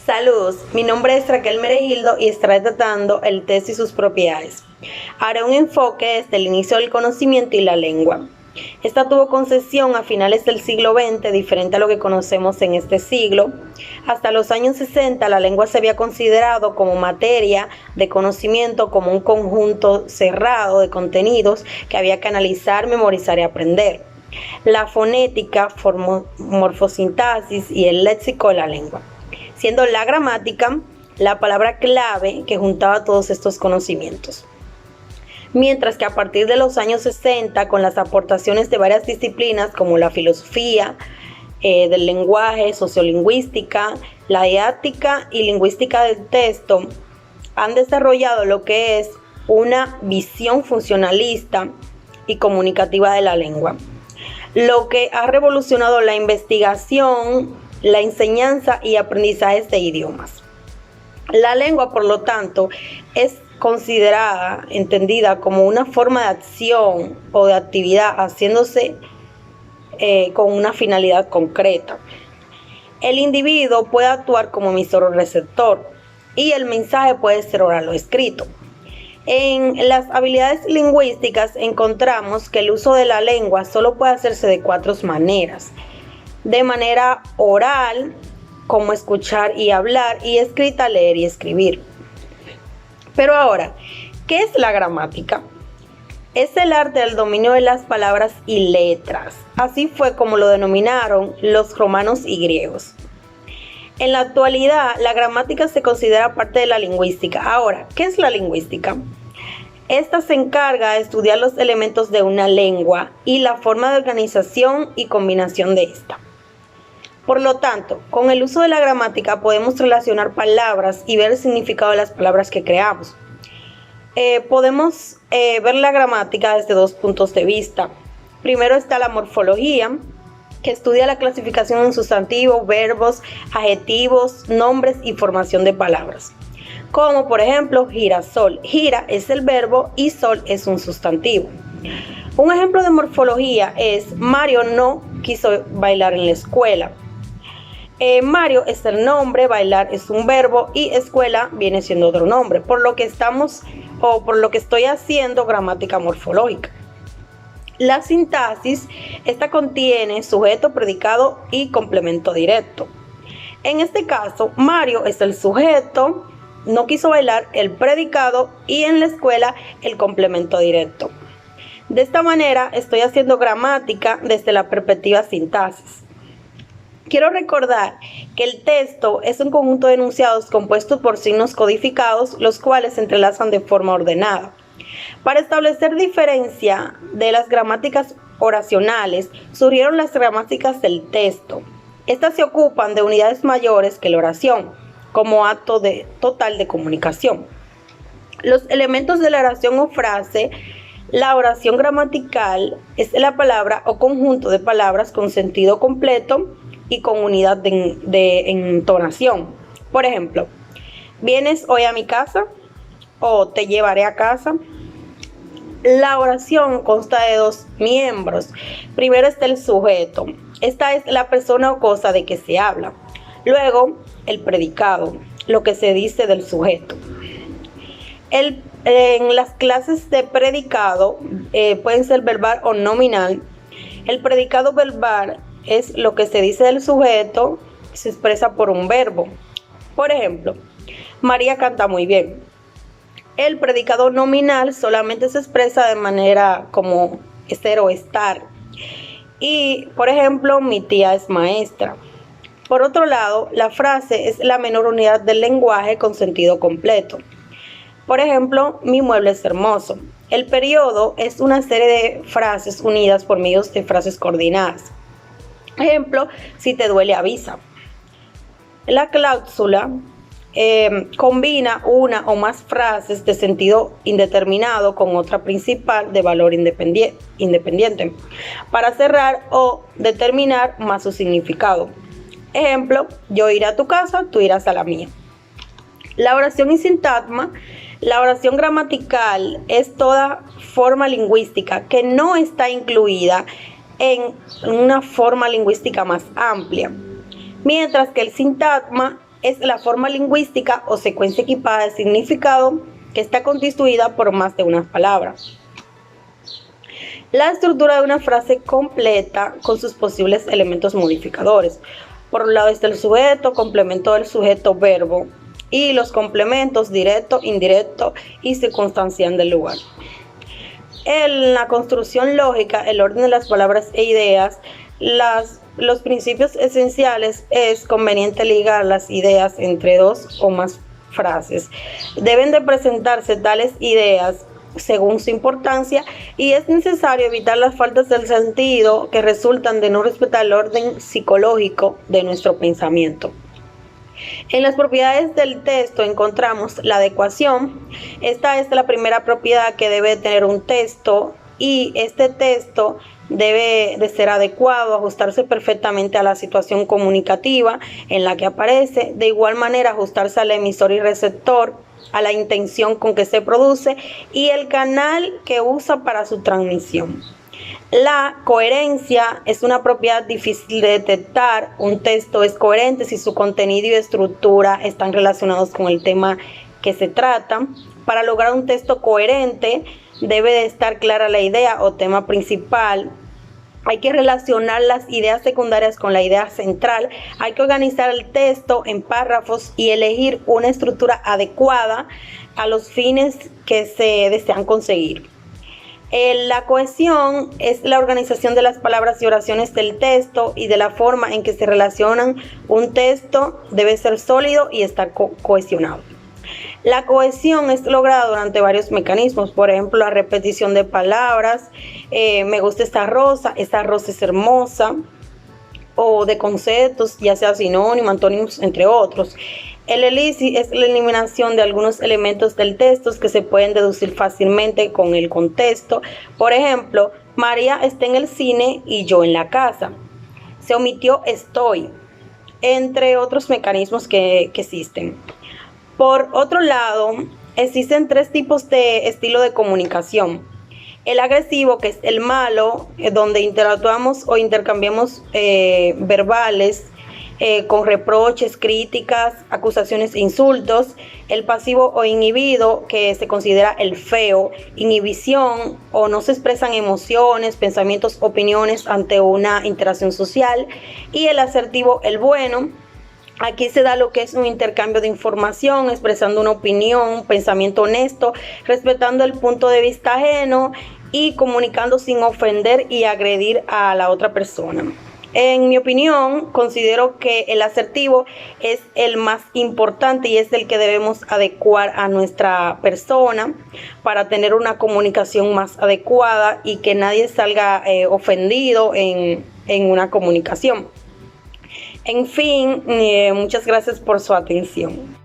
Saludos, mi nombre es Raquel Meregildo y estaré tratando el test y sus propiedades. Haré un enfoque desde el inicio del conocimiento y la lengua. Esta tuvo concesión a finales del siglo XX, diferente a lo que conocemos en este siglo. Hasta los años 60, la lengua se había considerado como materia de conocimiento, como un conjunto cerrado de contenidos que había que analizar, memorizar y aprender. La fonética, morfosintaxis y el léxico de la lengua, siendo la gramática la palabra clave que juntaba todos estos conocimientos. Mientras que a partir de los años 60, con las aportaciones de varias disciplinas como la filosofía del lenguaje, sociolingüística, la didáctica y lingüística del texto, han desarrollado lo que es una visión funcionalista y comunicativa de la lengua, lo que ha revolucionado la investigación, la enseñanza y aprendizaje de idiomas. La lengua, por lo tanto, es considerada, entendida como una forma de acción o de actividad haciéndose con una finalidad concreta. El individuo puede actuar como emisor o receptor y el mensaje puede ser oral o escrito. En las habilidades lingüísticas encontramos que el uso de la lengua solo puede hacerse de 4 maneras: de manera oral, como escuchar y hablar, y escrita, leer y escribir. Pero ahora, ¿qué es la gramática? Es el arte del dominio de las palabras y letras. Así fue como lo denominaron los romanos y griegos. En la actualidad, la gramática se considera parte de la lingüística. Ahora, ¿qué es la lingüística? Esta se encarga de estudiar los elementos de una lengua y la forma de organización y combinación de esta. Por lo tanto, con el uso de la gramática podemos relacionar palabras y ver el significado de las palabras que creamos. Podemos ver la gramática desde 2 puntos de vista. Primero está la morfología, que estudia la clasificación en sustantivos, verbos, adjetivos, nombres y formación de palabras. Como por ejemplo, girasol. Gira es el verbo y sol es un sustantivo. Un ejemplo de morfología es: Mario no quiso bailar en la escuela. Mario es el nombre, bailar es un verbo y escuela viene siendo otro nombre, por lo que estoy haciendo gramática morfológica. La sintaxis, esta contiene sujeto, predicado y complemento directo. En este caso, Mario es el sujeto, no quiso bailar el predicado y en la escuela el complemento directo. De esta manera estoy haciendo gramática desde la perspectiva sintaxis. Quiero recordar que el texto es un conjunto de enunciados compuestos por signos codificados, los cuales se entrelazan de forma ordenada. Para establecer diferencia de las gramáticas oracionales, surgieron las gramáticas del texto. Estas se ocupan de unidades mayores que la oración, como acto total de comunicación. Los elementos de la oración o frase. La oración gramatical es la palabra o conjunto de palabras con sentido completo y con unidad de entonación. Por ejemplo, ¿vienes hoy a mi casa? O te llevaré a casa. La oración consta de 2 miembros. Primero está el sujeto. Esta es la persona o cosa de que se habla. Luego, el predicado, lo que se dice del sujeto. En las clases de predicado pueden ser verbal o nominal. El predicado verbal es lo que se dice del sujeto, se expresa por un verbo. Por ejemplo, María canta muy bien. El predicado nominal solamente se expresa de manera como ser o estar. Y, por ejemplo, mi tía es maestra. Por otro lado, la frase es la menor unidad del lenguaje con sentido completo. Por ejemplo, mi mueble es hermoso. El periodo es una serie de frases unidas por medio de frases coordinadas. Ejemplo, si te duele, avisa. La cláusula combina una o más frases de sentido indeterminado con otra principal de valor independiente para cerrar o determinar más su significado. Ejemplo, yo iré a tu casa, tú irás a la mía. La oración y sintagma. La oración gramatical es toda forma lingüística que no está incluida en una forma lingüística más amplia, mientras que el sintagma es la forma lingüística o secuencia equipada de significado que está constituida por más de una palabra. La estructura de una frase completa con sus posibles elementos modificadores. Por un lado está el sujeto, complemento del sujeto, verbo, y los complementos directo, indirecto y circunstancial del lugar. En la construcción lógica, el orden de las palabras e ideas, los principios esenciales es conveniente ligar las ideas entre dos o más frases. Deben de presentarse tales ideas según su importancia y es necesario evitar las faltas del sentido que resultan de no respetar el orden psicológico de nuestro pensamiento. En las propiedades del texto encontramos la adecuación. Esta es la primera propiedad que debe tener un texto y este texto debe de ser adecuado, ajustarse perfectamente a la situación comunicativa en la que aparece, de igual manera ajustarse al emisor y receptor, a la intención con que se produce y el canal que usa para su transmisión. La coherencia es una propiedad difícil de detectar. Un texto es coherente si su contenido y estructura están relacionados con el tema que se trata. Para lograr un texto coherente debe de estar clara la idea o tema principal. Hay que relacionar las ideas secundarias con la idea central. Hay que organizar el texto en párrafos y elegir una estructura adecuada a los fines que se desean conseguir. La cohesión es la organización de las palabras y oraciones del texto y de la forma en que se relacionan. Un texto debe ser sólido y estar cohesionado. La cohesión es lograda durante varios mecanismos, por ejemplo, la repetición de palabras, me gusta esta rosa es hermosa, o de conceptos, ya sea sinónimo, antónimos, entre otros. El elixir es la eliminación de algunos elementos del texto que se pueden deducir fácilmente con el contexto. Por ejemplo, María está en el cine y yo en la casa. Se omitió estoy, entre otros mecanismos que existen. Por otro lado, existen tres tipos de estilo de comunicación. El agresivo, que es el malo, donde interactuamos o intercambiamos verbales con reproches, críticas, acusaciones e insultos. El pasivo o inhibido, que se considera el feo, inhibición o no se expresan emociones, pensamientos, opiniones ante una interacción social. Y el asertivo, el bueno. Aquí se da lo que es un intercambio de información, expresando una opinión, un pensamiento honesto, respetando el punto de vista ajeno y comunicando sin ofender y agredir a la otra persona. En mi opinión, considero que el asertivo es el más importante y es el que debemos adecuar a nuestra persona para tener una comunicación más adecuada y que nadie salga ofendido en una comunicación. En fin, muchas gracias por su atención.